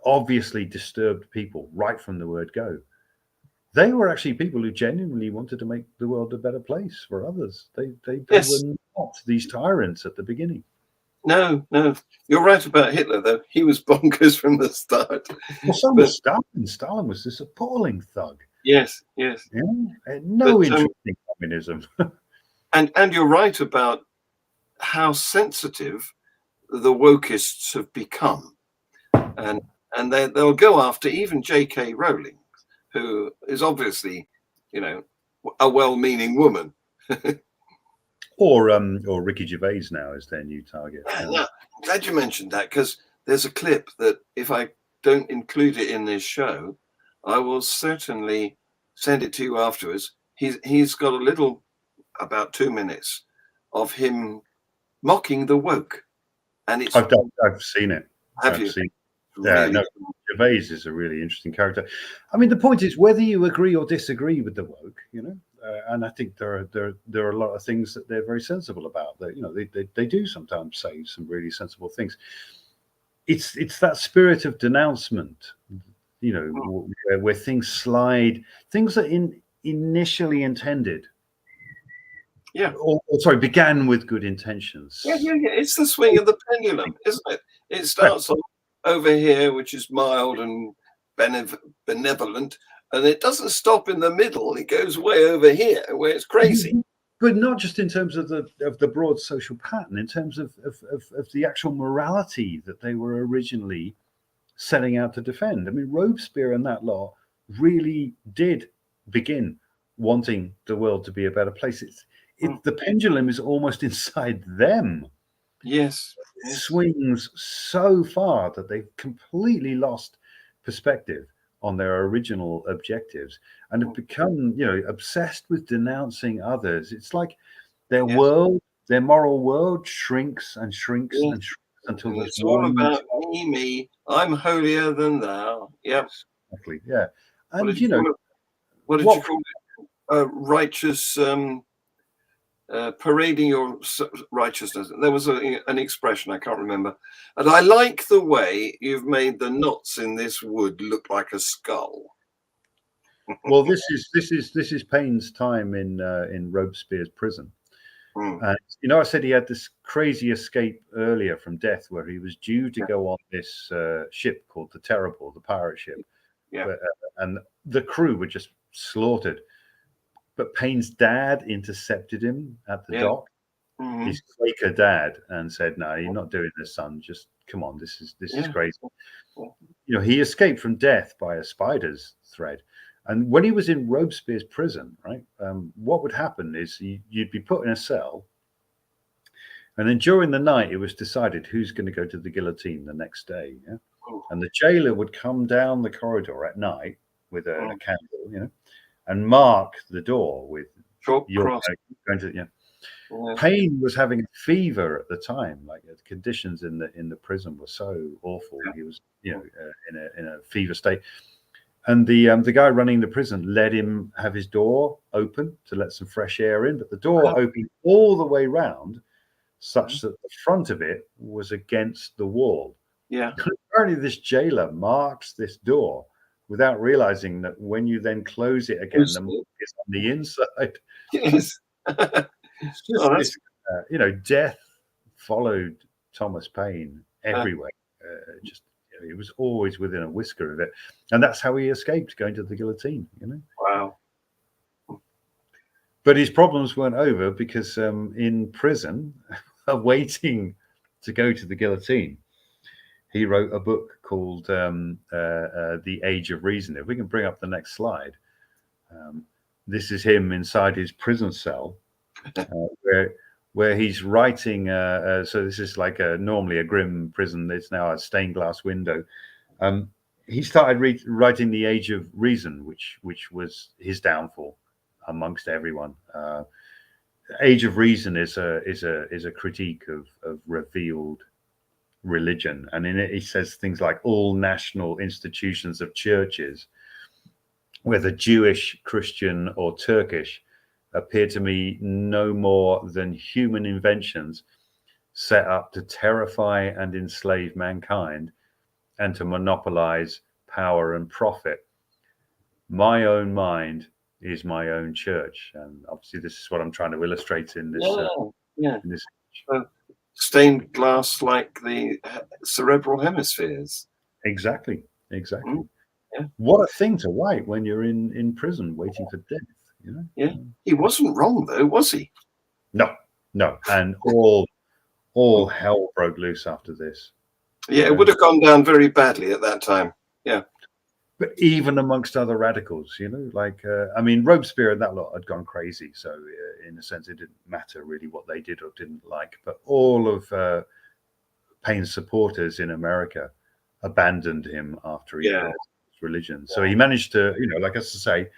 obviously disturbed people right from the word go. They were actually people who genuinely wanted to make the world a better place for others. They were not these tyrants at the beginning. No, you're right about Hitler, though. He was bonkers from the start. Well, so was Stalin. Stalin was this appalling thug. Yes. Yeah, no interest in communism. and you're right about how sensitive the wokists have become, and they'll go after even J.K. Rowling, who is obviously, a well-meaning woman. Or Ricky Gervais now is their new target. Yeah, I'm glad you mentioned that, because there's a clip that if I don't include it in this show, I will certainly send it to you afterwards. He's got a little, about 2 minutes, of him mocking the woke, and it's. I've seen it. Have you? Seen it. Really? Yeah, no, Gervais is a really interesting character. I mean, the point is whether you agree or disagree with the woke, and I think there are a lot of things that they're very sensible about. That they do sometimes say some really sensible things. It's that spirit of denouncement, where things slide, things that initially intended. Yeah. Or sorry, began with good intentions. Yeah. It's the swing of the pendulum, isn't it? It starts off over here, which is mild and benevolent, and it doesn't stop in the middle. It goes way over here, where it's crazy. But not just in terms of the broad social pattern, in terms of the actual morality that they were originally setting out to defend. I mean, Robespierre and that lot really did begin wanting the world to be a better place. The pendulum is almost inside them. Yes. It swings so far that they've completely lost perspective on their original objectives and have become, obsessed with denouncing others. It's like their world, their moral world shrinks and shrinks and shrinks until there's it's all about me. I'm holier than thou. Yep. Exactly. Yeah. And what did you call it? Righteous. Parading your righteousness. There was an expression, I can't remember. And I like the way you've made the knots in this wood look like a skull. Well, this is Paine's time in Robespierre's prison. I said he had this crazy escape earlier from death, where he was due to go on this ship called the Terrible, the pirate ship. Yeah. And the crew were just slaughtered. But Paine's dad intercepted him at the dock, his Quaker dad, and said, "No, you're not doing this, son. Just come on. This is crazy." He escaped from death by a spider's thread. And when he was in Robespierre's prison, right, what would happen is you'd be put in a cell, and then during the night it was decided who's going to go to the guillotine the next day. Yeah? And the jailer would come down the corridor at night with a candle, and mark the door with chalk cross. Yeah. Payne was having a fever at the time. Like the conditions in the prison were so awful. He was, in a fever state. And the guy running the prison let him have his door open to let some fresh air in, but the door opened all the way round, such that the front of it was against the wall. Yeah. Apparently, this jailer marks this door without realizing that when you then close it again, the mark is on the inside. Yes. It's just this, death followed Thomas Paine everywhere. He was always within a whisker of it, and that's how he escaped going to the guillotine. Wow. But his problems weren't over, because in prison, waiting to go to the guillotine, he wrote a book called The Age of Reason. If we can bring up the next slide. This is him inside his prison cell, where he's writing. So this is like normally a grim prison. It's now a stained glass window. He started writing The Age of Reason, which was his downfall amongst everyone. Age of Reason is a critique of revealed religion, and in it he says things like all national institutions of churches, whether Jewish, Christian, or Turkish, appear to me no more than human inventions set up to terrify and enslave mankind and to monopolize power and profit. My own mind is my own church. And obviously this is what I'm trying to illustrate in this. In this stained glass, like the cerebral hemispheres. Exactly. Yeah. What a thing to write when you're in prison waiting for death. Yeah, he wasn't wrong though, was he? No. And all hell broke loose after this. Yeah, it would have gone down very badly at that time. Yeah. But even amongst other radicals, like, Robespierre and that lot had gone crazy. So in a sense, it didn't matter really what they did or didn't like. But all of Paine's supporters in America abandoned him after he got his religion. So he managed to, like as I say,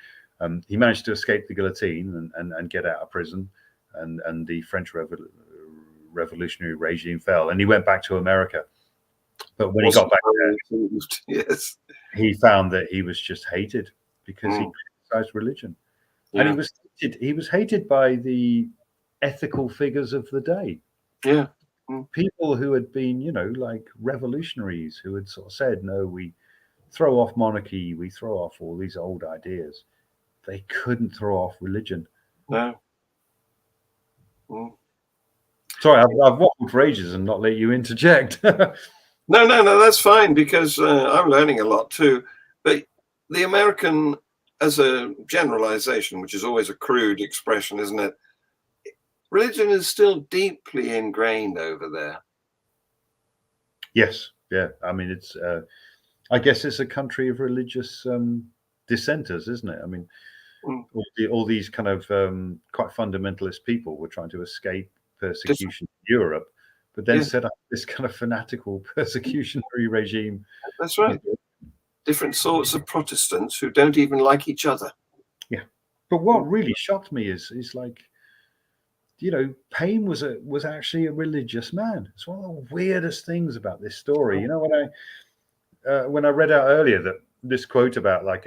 he managed to escape the guillotine and get out of prison. And the French revolutionary regime fell. And he went back to America. But when he got back there, he found that he was just hated because he criticized religion. And he was hated by the ethical figures of the day. Yeah. People who had been, like revolutionaries, who had sort of said, no, we throw off monarchy, we throw off all these old ideas. They couldn't throw off religion. No. Sorry, I've waffled for ages and not let you interject. No, that's fine, because I'm learning a lot too. But the American, as a generalization, which is always a crude expression, isn't it? Religion is still deeply ingrained over there. Yes, yeah. It's, I guess it's a country of religious dissenters, isn't it? All these kind of quite fundamentalist people were trying to escape persecution in Europe, but then set up this kind of fanatical persecutionary regime. That's right. Different sorts of Protestants who don't even like each other. Yeah. But what really shocked me is like, Paine was actually a religious man. It's one of the weirdest things about this story. When I read out earlier that this quote about like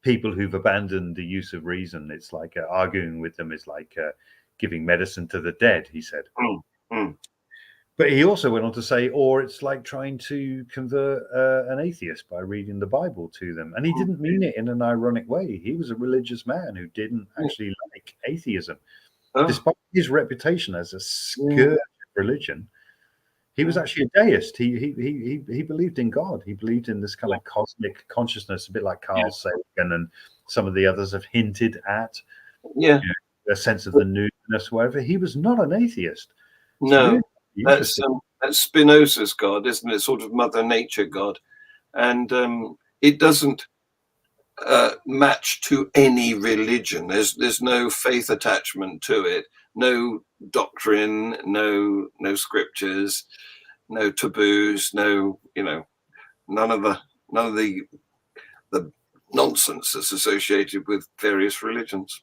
people who've abandoned the use of reason, it's like arguing with them is like giving medicine to the dead, he said. But he also went on to say, or it's like trying to convert an atheist by reading the Bible to them. And he didn't mean it in an ironic way. He was a religious man who didn't actually like atheism. Despite his reputation as a scourge of religion, he was actually a deist. He believed in God. He believed in this kind of cosmic consciousness, a bit like Carl Sagan and some of the others have hinted at. Yeah. A sense of the newness, whatever. He was not an atheist. No. That's Spinoza's God, isn't it? Sort of Mother Nature God. And it doesn't match to any religion. There's no faith attachment to it, no doctrine, no scriptures, no taboos, none of the nonsense that's associated with various religions.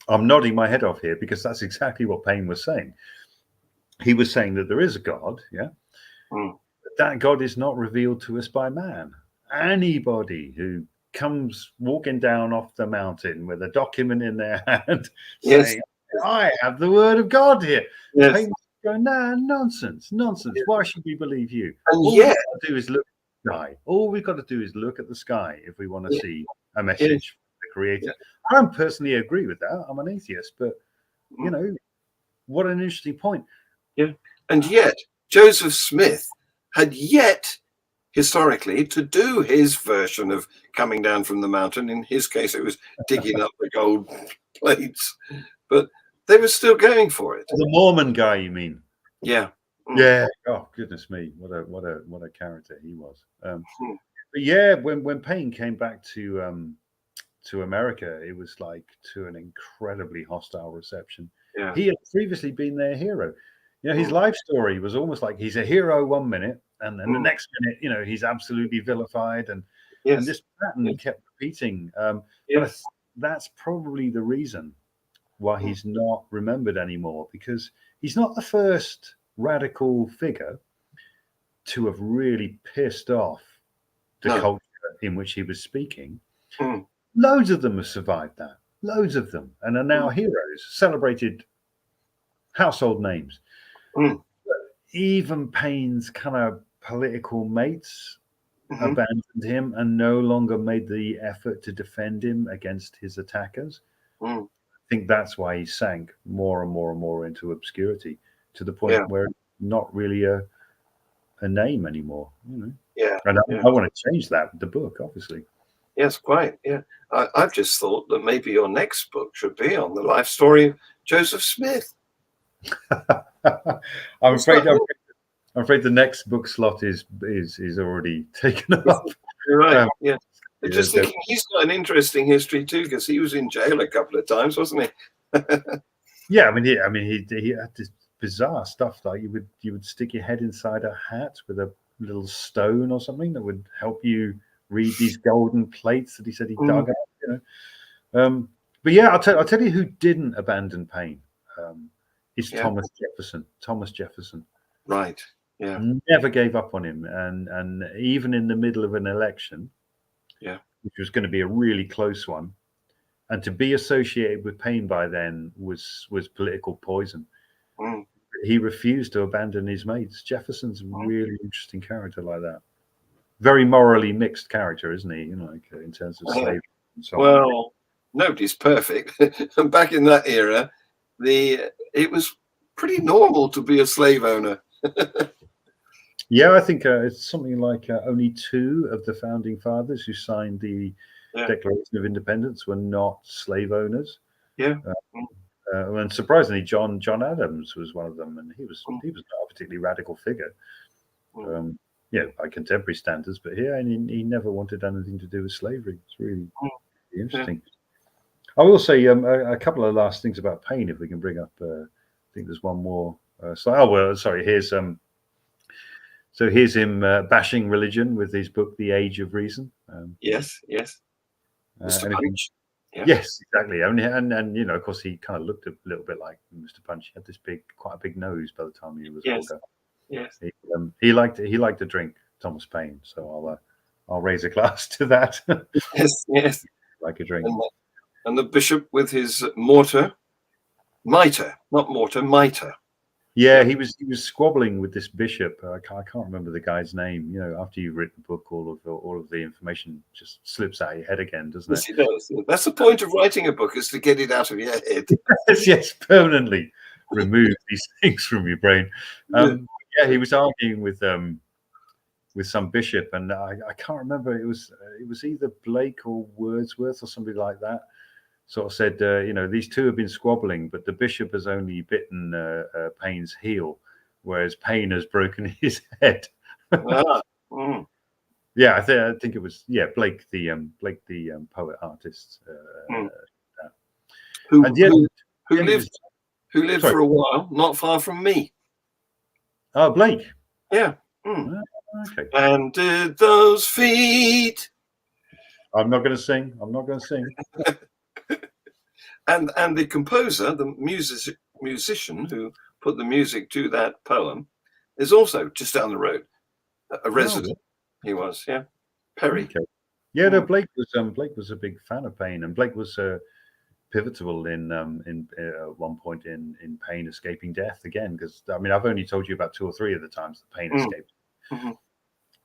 I'm nodding my head off here because that's exactly what Paine was saying. He was saying that there is a God, yeah. Mm. But that God is not revealed to us by man. Anybody who comes walking down off the mountain with a document in their hand Yes. saying, I have the word of God here. Yes. Paine was going, nah, nonsense. Yeah. Why should we believe you? And All yet, we've got to do is look at the sky. All we've got to do is look at the sky if we want to yeah, see a message from the Creator. I don't personally agree with that. I'm an atheist, but you know, what an interesting point. yeah. And yet, Joseph Smith had yet historically to do his version of coming down from the mountain. In his case, it was digging up the gold plates, but they were still going for it. The Mormon guy, you mean? Yeah. Mm. Yeah. Oh goodness me, what a character he was. But yeah, when Paine came back to America, it was like to an incredibly hostile reception. Yeah. He had previously been their hero. You know, his life story was almost like he's a hero one minute, and then the next minute, you know, he's absolutely vilified, and this pattern kept repeating. But that's probably the reason why he's not remembered anymore, because he's not the first radical figure to have really pissed off the culture in which he was speaking. Loads of them have survived that. Loads of them, and are now heroes, celebrated household names. Even Paine's kind of political mates abandoned him and no longer made the effort to defend him against his attackers. I think that's why he sank more and more and more into obscurity, to the point where not really a name anymore. You know? Yeah. And I want to change that with the book, obviously. Yes, quite. Yeah. I've just thought that maybe your next book should be on the life story of Joseph Smith. I'm afraid the next book slot is already taken up. You're right. Yeah. I'm just thinking he's got an interesting history too, because he was in jail a couple of times, wasn't he? Yeah, I mean, he had this bizarre stuff, like you would stick your head inside a hat with a little stone or something that would help you read these golden plates that he said he dug out. You know, but yeah, I'll tell you who didn't abandon Paine. Is Thomas Jefferson. Thomas Jefferson. Right. Yeah. Never gave up on him, and even in the middle of an election, which was going to be a really close one, and to be associated with Paine by then was political poison. He refused to abandon his mates. Jefferson's a really interesting character like that. Very morally mixed character, isn't he? You know, like in terms of slavery and so on. Well, nobody's perfect. And back in that era, it was pretty normal to be a slave owner. Yeah, I think it's something like only 2 of the founding fathers who signed the Declaration of Independence were not slave owners. Yeah. And surprisingly, John Adams was one of them, and he was not a particularly radical figure. By contemporary standards, but he never wanted anything to do with slavery. It's really interesting. I will say a couple of last things about Paine, if we can bring up. I think there's one more. Here's here's him bashing religion with his book, The Age of Reason. Yes. Mr. Punch. Yes, exactly. And you know, of course, he kind of looked a little bit like Mr. Punch. He had this quite a big nose by the time he was older. Yes. He liked to drink, Thomas Paine. So I'll raise a glass to that. Yes. Like a drink. And the bishop with his mitre. Yeah, he was squabbling with this bishop. I can't remember the guy's name. You know, after you've written the book, all of the information just slips out of your head again, doesn't it? Yes, it does. That's the point of writing a book, is to get it out of your head. Yes, permanently remove these things from your brain. He was arguing with some bishop, and I can't remember. It was either Blake or Wordsworth or somebody like that. Sort of said, these 2 have been squabbling, but the bishop has only bitten Paine's heel, whereas Paine has broken his head. Yeah, I think it was Blake the poet artist. Who lived for a while not far from me. Oh, Blake. Yeah. Okay. And did those feet? I'm not going to sing. and the composer, the musician who put the music to that poem, is also just down the road. A resident, he was, yeah, Perry. Okay. Yeah, no, Mm. Blake was a big fan of Paine, and Blake was pivotal in at one point in Paine escaping death again. Because I mean, I've only told you about 2 or 3 of the times that Paine Mm. escaped. Mhm.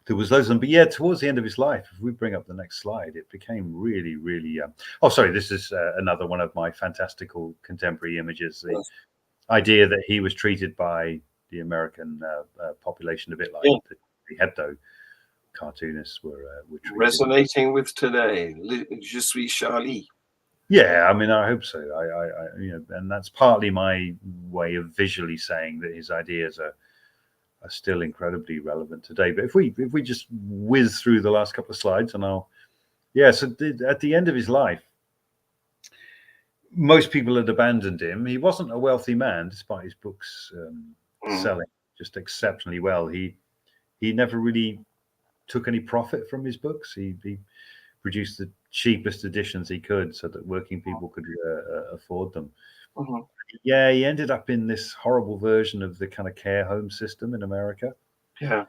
There was loads of them, but yeah, towards the end of his life, if we bring up the next slide, it became really, really. Oh, sorry, this is another one of my fantastical contemporary images. The Yes. idea that he was treated by the American population a bit like Yeah. the Hebdo cartoonists were treated. Resonating with today. Je suis Charlie. Yeah, I mean, I hope so. I you know, and that's partly my way of visually saying that his ideas are still incredibly relevant today. But if we just whiz through the last couple of slides, and so at the end of his life, most people had abandoned him. He wasn't a wealthy man, despite his books selling just exceptionally well. He never really took any profit from his books. He produced the cheapest editions he could so that working people could afford them. Mhm. Yeah, he ended up in this horrible version of the kind of care home system in America, Yeah.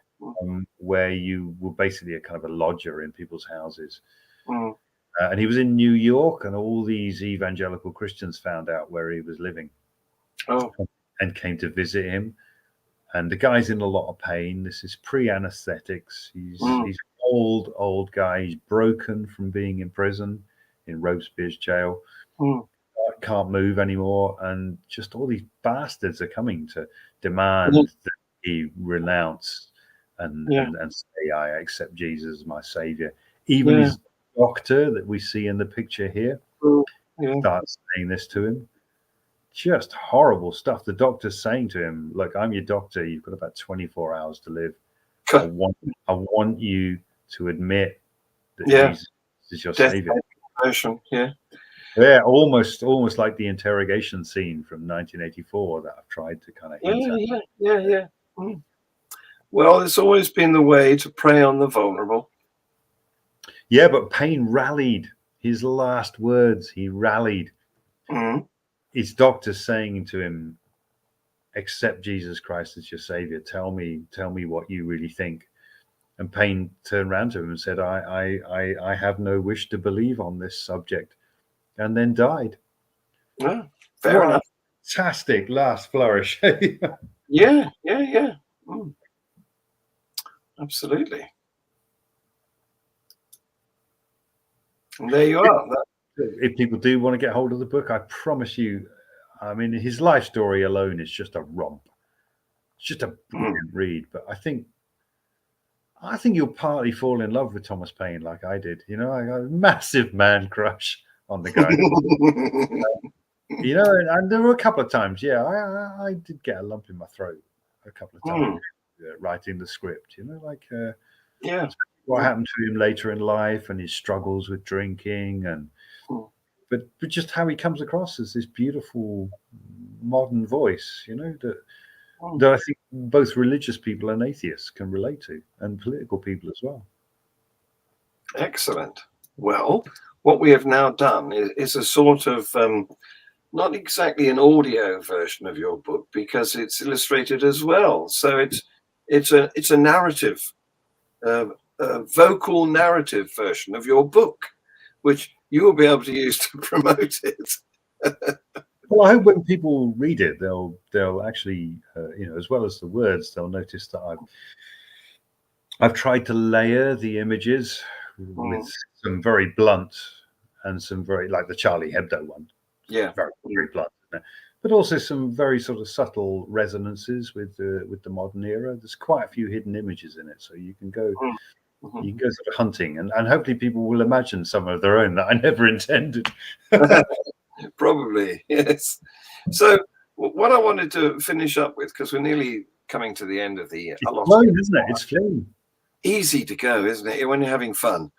where you were basically a kind of a lodger in people's houses. Mm. And he was in New York, and all these evangelical Christians found out where he was living Oh. and came to visit him. And the guy's in a lot of pain. This is pre-anesthetics. He's an old guy. He's broken from being in prison in Robespierre's jail. Mm. Can't move anymore, and just all these bastards are coming to demand that he renounce and say, "I accept Jesus as my savior." Even his doctor that we see in the picture here starts saying this to him. Just horrible stuff. The doctor's saying to him, "Look, I'm your doctor. You've got about 24 hours to live. I want you to admit that Jesus is your savior." Yeah, almost like the interrogation scene from 1984 that I've tried to kind of hint at. Yeah. Mm. Well, it's always been the way to prey on the vulnerable. Yeah, but Paine rallied. His last words, he rallied. Mm. His doctor saying to him, "Accept Jesus Christ as your savior. Tell me what you really think." And Paine turned around to him and said, I have no wish to believe on this subject," and then died. Yeah, fair enough. Fantastic last flourish. Yeah. Mm. Absolutely. And there you are. If people do want to get hold of the book, I promise you, I mean, his life story alone is just a romp. It's just a brilliant read. But I think you'll partly fall in love with Thomas Paine like I did. You know, I got a massive man crush on the guy. You know, and there were a couple of times, I did get a lump in my throat a couple of times writing the script. You know, like what happened to him later in life and his struggles with drinking, and but just how he comes across as this beautiful modern voice. You know, that I think both religious people and atheists can relate to, and political people as well. Excellent. Well, what we have now done is a sort of not exactly an audio version of your book because it's illustrated as well. So it's a narrative, a vocal narrative version of your book, which you will be able to use to promote it. Well, I hope when people read it, they'll actually, you know, as well as the words, they'll notice that I've tried to layer the images with some very blunt and some very, like the Charlie Hebdo one. Yeah, very blunt, but also some very sort of subtle resonances with the modern era. There's quite a few hidden images in it, so you can go sort of hunting, and hopefully people will imagine some of their own that I never intended. Probably, yes. So what I wanted to finish up with, because we're nearly coming to the end of the it's flown, isn't it? It's flown. Easy to go, isn't it, when you're having fun?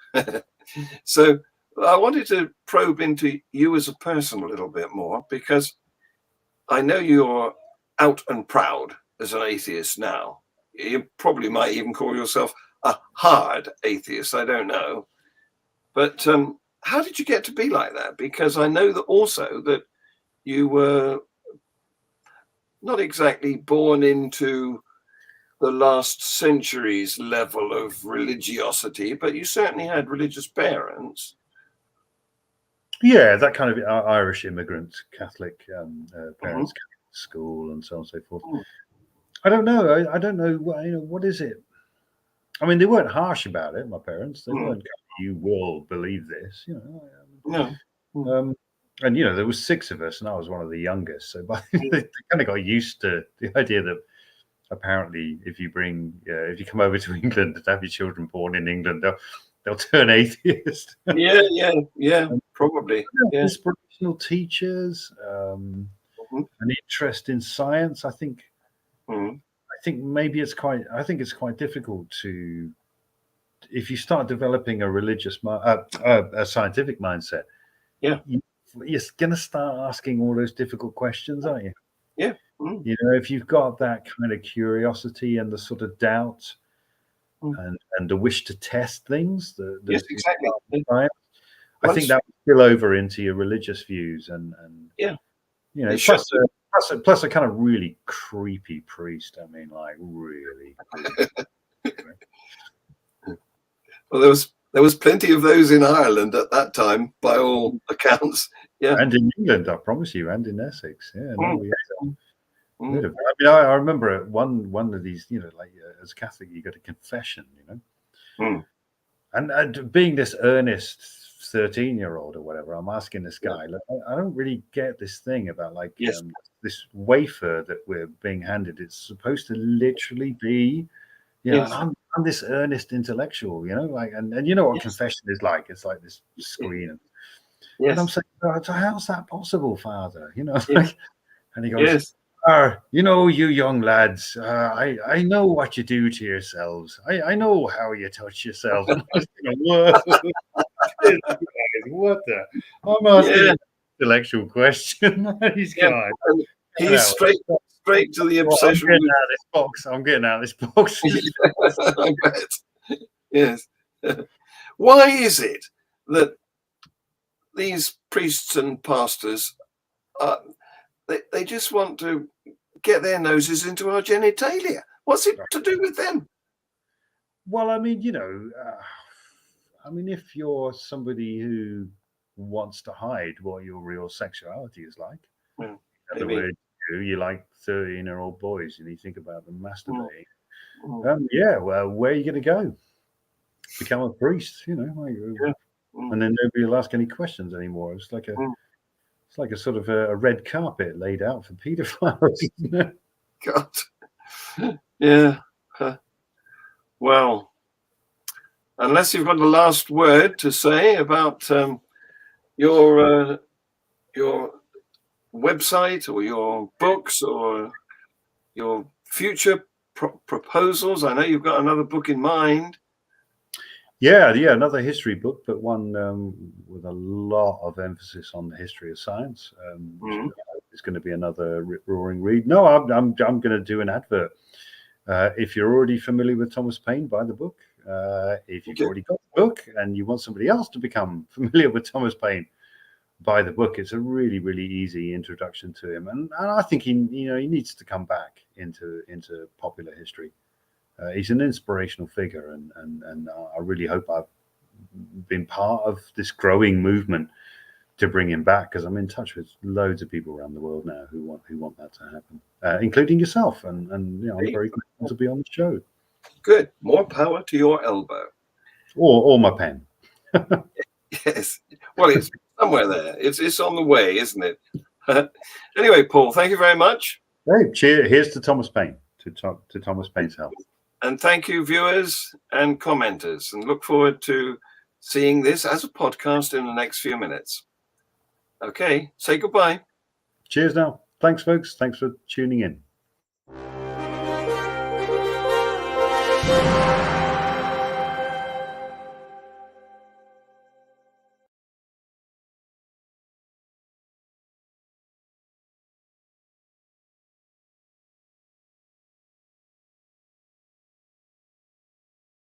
So I wanted to probe into you as a person a little bit more, because I know you're out and proud as an atheist now. You probably might even call yourself a hard atheist. I don't know. But how did you get to be like that? Because I know that also that you were not exactly born into the last century's level of religiosity, but you certainly had religious parents. Yeah, that kind of Irish immigrant Catholic Mhm. parents, Catholic school, and so on and so forth. Mm. I don't know. I don't know. What is it? I mean, they weren't harsh about it. My parents, they weren't. You will believe this, No. And there was 6 of us, and I was one of the youngest. So they kind of got used to the idea that apparently, if you come over to England to have your children born in England, they'll turn atheist. Yeah, probably. Yeah. Inspirational teachers, Mhm. an interest in science. Mhm. I think maybe it's quite. I think it's quite difficult to, if you start developing a a scientific mindset. Yeah. You're going to start asking all those difficult questions, aren't you? Yeah. Mm. If you've got that kind of curiosity and the sort of doubt and the wish to test things, Yes, exactly. science, I think that will spill over into your religious views and Yeah. plus a kind of really creepy priest. I mean, like really creepy. Well, there was plenty of those in Ireland at that time, by all accounts. Yeah. And in England, I promise you, and in Essex. Yeah, no, we had Mm. I mean, I remember one of these, as a Catholic, you go to confession, and being this earnest 13-year-old or whatever, I'm asking this guy, look, I don't really get this thing about this wafer that we're being handed. It's supposed to literally be, and I'm this earnest intellectual, and you know what confession is like. It's like this screen. And I'm saying, so how's that possible, Father? And he goes, you young lads, I know what you do to yourselves. I know how you touch yourselves. What the? I'm asking an intellectual question. He's going. He's straight to the obsession. I'm getting out of this box. I bet. Yes. Why is it that these priests and pastors they just want to get their noses into our genitalia? What's it to do with them? Well, I mean, if you're somebody who wants to hide what your real sexuality is like, in other words, you like 13-year-old boys and you think about them masturbating, well, where are you going to go? Become a priest, and then nobody will ask any questions anymore. It's like a sort of a red carpet laid out for paedophiles, isn't it? God. Yeah. Well, unless you've got the last word to say about your website or your books or your future proposals. I know you've got another book in mind. Yeah, another history book, but one with a lot of emphasis on the history of science. It's going to be another rip-roaring read. No, I'm going to do an advert. If you're already familiar with Thomas Paine, buy the book. If you've already got the book and you want somebody else to become familiar with Thomas Paine, buy the book. It's a really, really easy introduction to him, and I think he needs to come back into popular history. He's an inspirational figure, and I really hope I've been part of this growing movement to bring him back, because I'm in touch with loads of people around the world now who want that to happen, including yourself. And I'm very grateful to be on the show. Good. More power to your elbow. Or my pen. Yes. Well, it's somewhere there. It's on the way, isn't it? Anyway, Paul, thank you very much. Hey, cheers. Here's to Thomas Paine. To Thomas Paine's health. And thank you, viewers and commenters, and look forward to seeing this as a podcast in the next few minutes. Okay, say goodbye. Cheers now. Thanks, folks. Thanks for tuning in.